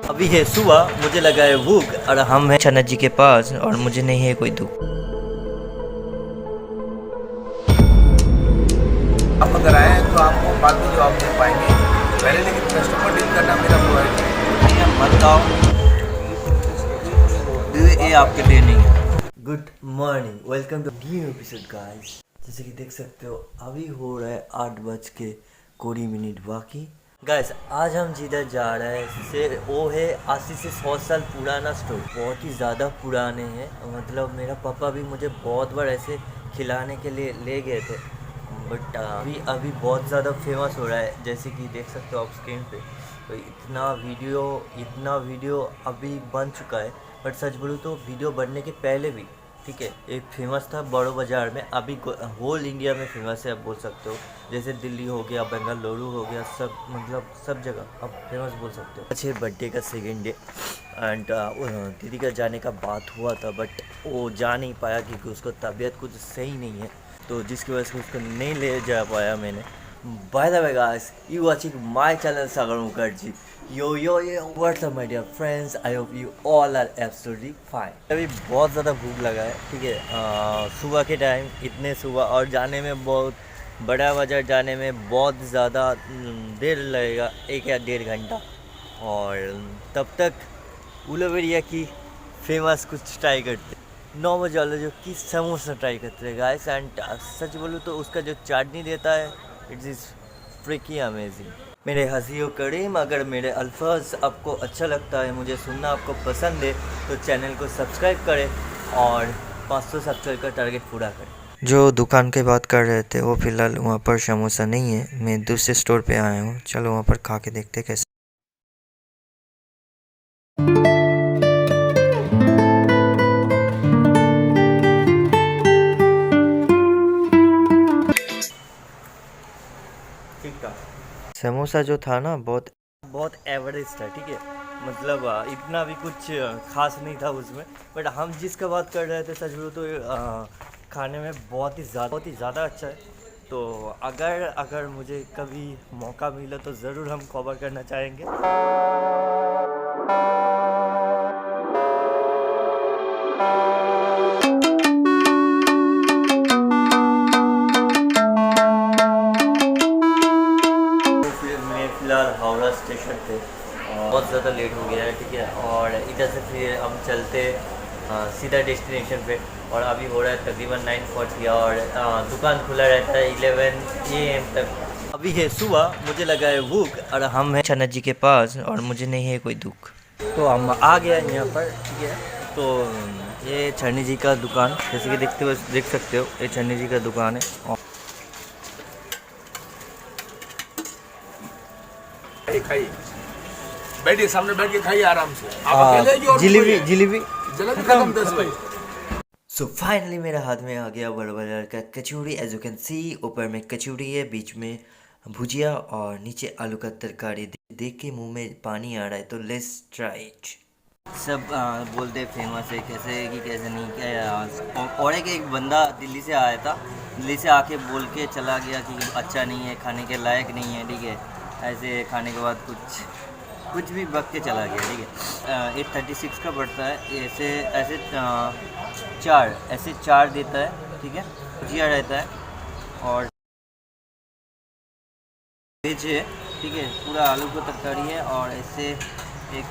अभी है सुबह, मुझे लगा है भूख और हम हैं चन्ना जी के पास और मुझे नहीं है कोई दुख। आप अगर आए तो आपको फालतू जवाब दे पाएंगे पहले, लेकिन कस्टमर डील करना मेरा प्रायोरिटी। मत आओ दीदी, ये आपके लिए नहीं है। Good morning, welcome to new episode guys. जैसे कि देख सकते हो अभी हो रहा है 8:20 बाकी। गाइस आज हम जिधर जा रहे हैं से वो है 80 से 100 साल पुराना स्टोर। बहुत ही ज़्यादा पुराने हैं, मतलब मेरा पापा भी मुझे बहुत बार ऐसे खिलाने के लिए ले गए थे, बट अभी अभी बहुत ज़्यादा फेमस हो रहा है। जैसे कि देख सकते हो आप स्क्रीन पे, तो इतना वीडियो अभी बन चुका है। बट सच बोलूँ तो वीडियो बनने के पहले भी ठीक है एक फेमस था बड़ो बाज़ार में, अभी होल इंडिया में फेमस है आप बोल सकते हो। जैसे दिल्ली हो गया, बेंगलुरु हो गया, सब मतलब सब जगह अब फेमस बोल सकते हो। अच्छे बर्थडे का सेकेंड डे एंड दीदी का जाने का बात हुआ था, बट वो जा नहीं पाया क्योंकि उसको तबीयत कुछ सही नहीं है, तो जिसकी वजह से उसको नहीं ले जा पाया मैंने। By the way guys, you watching my channel Sagar Mukherjee. Yo, what's up my dear friends? I hope you all are absolutely fine. अभी बहुत ज़्यादा भूख लगा है, ठीक है। सुबह के टाइम इतने सुबह और जाने में बहुत बड़ा बाज़ार जाने में बहुत ज़्यादा देर लगेगा, 1 या 1.5 घंटा। और तब तक उलवेरिया की फेमस कुछ ट्राई करते 9 बजे वाला जो कि समोसा ट्राई करते हैं गाइस। एंड सच बोलूँ तो उसका जो चाटनी देता है इट्स इज़ फ्रीकी अमेजिंग। मेरे हंसी करीम, अगर मेरे अल्फाज आपको अच्छा लगता है, मुझे सुनना आपको पसंद है, तो चैनल को सब्सक्राइब करें और 500 सब्सक्राइब का टारगेट पूरा करें। जो दुकान की बात कर रहे थे वो फ़िलहाल वहाँ पर समोसा नहीं है, मैं दूसरे स्टोर पे आया हूँ। चलो वहाँ पर खा के देखते कैसे। समोसा जो था ना बहुत एवरेज था, ठीक है। मतलब इतना भी कुछ खास नहीं था उसमें, बट हम जिसका बात कर रहे थे सच बोलो तो खाने में बहुत ही ज़्यादा अच्छा है। तो अगर मुझे कभी मौका मिला तो ज़रूर हम कवर करना चाहेंगे। फिलहाल हावड़ा स्टेशन पे बहुत ज़्यादा लेट हो गया है, ठीक है। और इधर से फिर हम चलते सीधा डेस्टिनेशन पे, और अभी हो रहा है तकरीबन 9:40 और दुकान खुला रहता है 11 AM तक। अभी है सुबह, मुझे लगा है भूख और हम हैं चन्ना जी के पास और मुझे नहीं है कोई दुख, तो हम आ गया यहाँ पर, ठीक है। तो ये चन्नी जी का दुकान, जैसे कि देख सकते हो ये चन्नी जी का दुकान है। खाइए, बैठिए, सामने बैठ के खाइए आराम से। आप अकेले ही और जिलेबी खत्म 10 बजे। सो फाइनली मेरे हाथ में आ गया बड़ा बाजार का कचौड़ी। एज यू कैन सी ऊपर में कचौड़ी है, बीच में भुजिया और नीचे आलू का तरकारी। देख के मुंह में पानी आ रहा है, तो लेट्स ट्राई इट। सब बोलते फेमस है, कैसे कि कैसे नहीं क्या। और एक बंदा दिल्ली से आया था, दिल्ली से आके बोल के चला गया कि अच्छा नहीं है, खाने के लायक नहीं है, ठीक है। ऐसे खाने के बाद कुछ भी बक के चला गया, ठीक है। 836 का पड़ता है, ऐसे चार देता है, ठीक है। भुजिया रहता है और वेज है, ठीक है। पूरा आलू का तरकारी है और ऐसे एक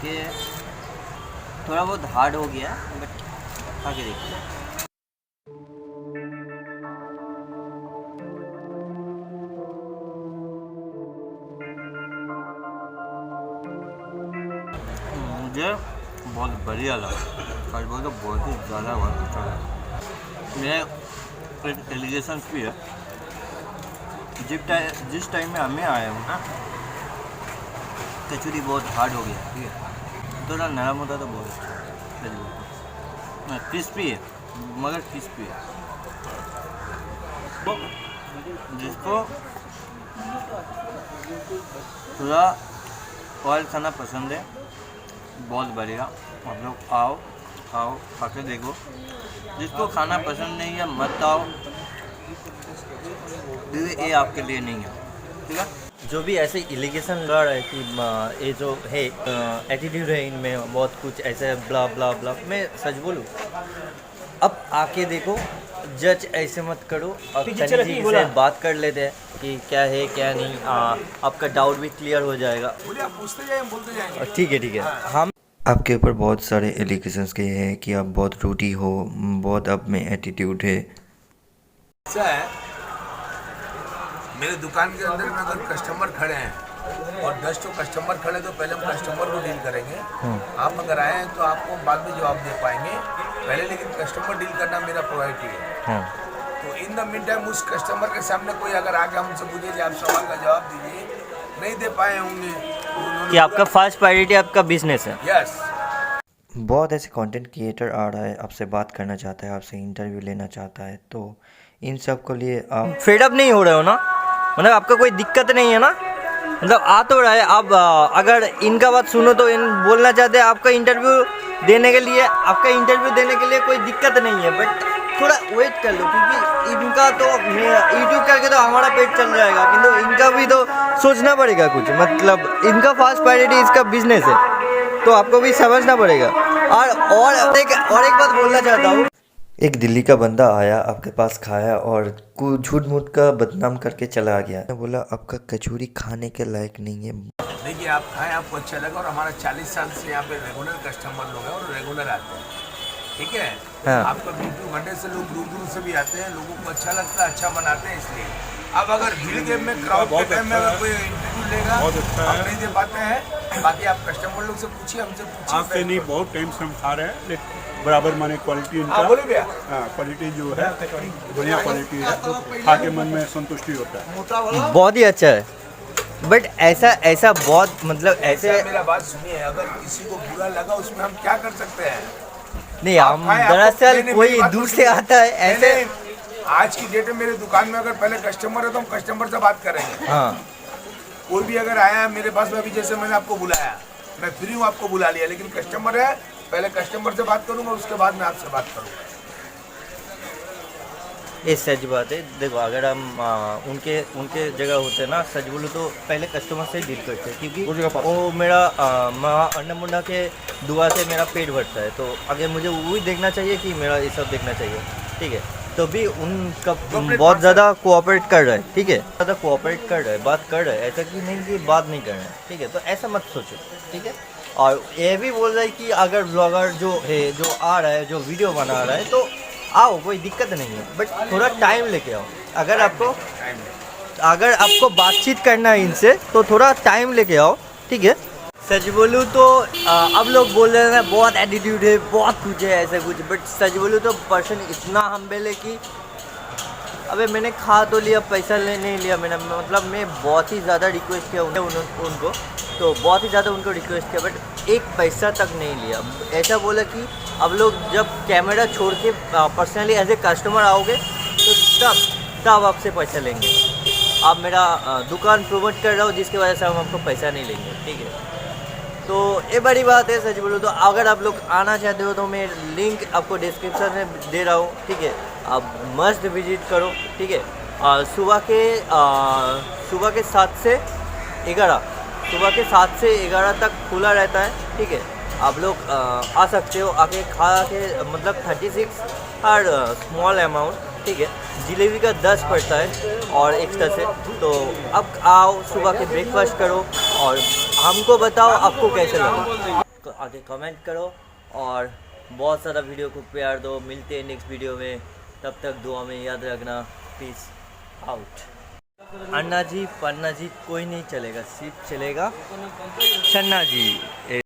थोड़ा बहुत हार्ड हो गया, बट खा के देखिए। मुझे बहुत बढ़िया लगा, सच बोल तो बहुत ही ज़्यादा अच्छा लगा। मेरे एक एलिगेशंस भी है, जिस टाइम में हमें आया हूँ ना, कचौरी बहुत हार्ड हो गया, ठीक है। थोड़ा नरम होता तो बहुत अच्छा, क्रिस्पी है, मगर क्रिस्पी है। तो जिसको थोड़ा ऑयल खाना पसंद है, बहुत बढ़िया, आप लोग आओ खाओ, खा के देखो। जिसको खाना पसंद नहीं है मत आओ, ये आपके लिए नहीं है, ठीक है। जो भी ऐसे इलिगेशन लड़ रहा है कि ये जो है एटीट्यूड है इनमें बहुत कुछ ऐसे ब्ला ब्ला ब्ला, मैं सच बोलूँ अब आके देखो, जज ऐसे मत करो। अब सनी जी से बात कर लेते हैं कि क्या है क्या नहीं, आपका डाउट भी क्लियर हो जाएगा। बोलिए, आप पूछते जाएं, बोलते जाएंगे। ठीक है। हम आपके ऊपर बहुत सारे एलिगेशंस के हैं कि आप बहुत रूटी हो, बहुत आप में एटीट्यूड है। ऐसा है, मेरे दुकान के अंदर में अगर कस्टमर खड़े हैं और 10 तो कस्टमर खड़े, तो पहले हम कस्टमर को डील करेंगे। आप अगर आए हैं तो आपको बाद में जवाब दे पाएंगे पहले, लेकिन कस्टमर डील करना मेरा प्रायोरिटी है। तो इन द मीन टाइम उस कस्टमर के सामने कोई अगर आके हमसे पूछे कि आप सवाल का जवाब दीजिए, नहीं दे पाए होंगे कि आपका फर्स्ट प्रायोरिटी आपका बिजनेस है। यस। बहुत ऐसे कंटेंट क्रिएटर आ रहा है, आपसे बात करना चाहता है, आपसे इंटरव्यू लेना चाहता है, तो इन सब के लिए आप फेड अप नहीं हो रहे हो ना, मतलब आपका कोई दिक्कत नहीं है ना, मतलब आ तो रहा है। आप अगर इनका बात सुनो तो इन बोलना चाहते हैं आपका इंटरव्यू देने के लिए, कोई दिक्कत नहीं है, बट थोड़ा वेट कर लो, क्योंकि इनका तो यूट्यूब करके तो हमारा पेट चल जाएगा, किंतु इनका भी तो सोचना पड़ेगा कुछ, मतलब इनका फर्स्ट प्रायोरिटी इसका बिजनेस है, तो आपको भी समझना पड़ेगा। और एक बात बोलना चाहता हूँ, एक दिल्ली का बंदा आया आपके पास, खाया और कुछ झूठ मूठ का बदनाम करके चला गया। मैं बोला आपका कचौरी खाने के लायक नहीं है। देखिए, आप खाएं, आपको अच्छा लगा, और हमारा 40 साल से यहाँ पे रेगुलर कस्टमर लोग हैं और रेगुलर आते हैं, ठीक है। हाँ। आपका वीडियो घंटे से लोग दूर दूर से भी आते हैं, लोगों को अच्छा लगता है, अच्छा बनाते हैं, इसलिए। अब अगर भीड़ के में क्राउड के टाइम में अगर कोई इंटरव्यू लेगा, हम नहीं दे पाते हैं। बाकी आप कस्टमर लोग से पूछिए, हमसे पूछिए। आपसे नहीं, बहुत टाइम से हम खा रहे हैं, लेकिन बराबर माने क्वालिटी इनका, बोले भैया, क्वालिटी जो है बढ़िया क्वालिटी है, खा के मन में संतुष्टि होता है। बहुत ही अच्छा है, बट ऐसा बहुत, मतलब ऐसे मेरा बात सुनिए, अगर किसी को बुरा लगा उसमें हम क्या कर सकते हैं? नहीं, हम दरअसल कोई दूर से आता है ऐसे। आज की डेट में मेरे दुकान में अगर पहले कस्टमर है तो हम कस्टमर से बात करेंगे। हाँ, कोई भी अगर आया मेरे पास में, अभी जैसे मैंने आपको बुलाया, मैं फ्री हूँ, आपको बुला लिया, लेकिन कस्टमर है, पहले कस्टमर से बात करूंगा, उसके बाद मैं आपसे बात करूंगा। ये सच बात है। देखो, अगर हम उनके जगह होते ना, सच बोलो तो पहले कस्टमर से डील करते हैं, क्योंकि वो मेरा अन्नपूर्णा के दुआ से मेरा पेट भरता है, तो अगर मुझे वही देखना चाहिए कि मेरा ये सब देखना चाहिए, ठीक है। तो भी उनका बहुत ज़्यादा कोऑपरेट कर रहा है, ठीक है, ज़्यादा कोऑपरेट कर रहा है, बात कर रहा है, ऐसा कि नहीं कि बात नहीं कर रहे हैं, ठीक है। तो ऐसा मत सोचो, ठीक है। और ये भी बोल रहा है कि अगर ब्लॉगर जो है, जो आ रहा है, जो वीडियो बना रहा है, तो आओ, कोई दिक्कत नहीं है, बट थोड़ा टाइम लेके आओ। अगर आपको बातचीत करना है इनसे, तो थोड़ा टाइम लेके आओ, ठीक है। सच बोलूँ तो अब लोग बोल रहे हैं बहुत एटीट्यूड है, बहुत कुछ है, ऐसा कुछ, बट सच बोलूँ तो पर्सन इतना हम्बल है कि अबे मैंने खा तो लिया, पैसा नहीं लिया मैंने, मतलब मैं बहुत ही ज़्यादा रिक्वेस्ट किया उनको, तो बहुत ही ज़्यादा उनको रिक्वेस्ट किया, बट एक पैसा तक नहीं लिया। ऐसा बोला कि अब लोग जब कैमरा छोड़ के पर्सनली एज ए कस्टमर आओगे, तो तब आपसे पैसा लेंगे। आप मेरा दुकान प्रमोट कर रहा हो, जिसकी वजह से हम आपको पैसा नहीं लेंगे, ठीक है। तो ये बड़ी बात है, सच बोलो तो। अगर आप लोग आना चाहते हो तो मैं लिंक आपको डिस्क्रिप्शन में दे रहा हूँ, ठीक है, आप मस्ट विजिट करो, ठीक है। सुबह के 7 से 11 तक खुला रहता है, ठीक है। आप लोग आ सकते हो, आके खा के, मतलब 36 हर स्मॉल अमाउंट, ठीक है। जलेबी का 10 पड़ता है और एक्स्ट्रा से। तो अब आओ, सुबह के ब्रेकफास्ट करो और हमको बताओ आपको कैसे लगा, तो आगे कमेंट करो और बहुत सारा वीडियो को प्यार दो। मिलते हैं नेक्स्ट वीडियो में, तब तक दुआ में याद रखना। Peace out. अन्ना जी पन्ना जी कोई नहीं चलेगा, सिर्फ चलेगा चन्ना जी।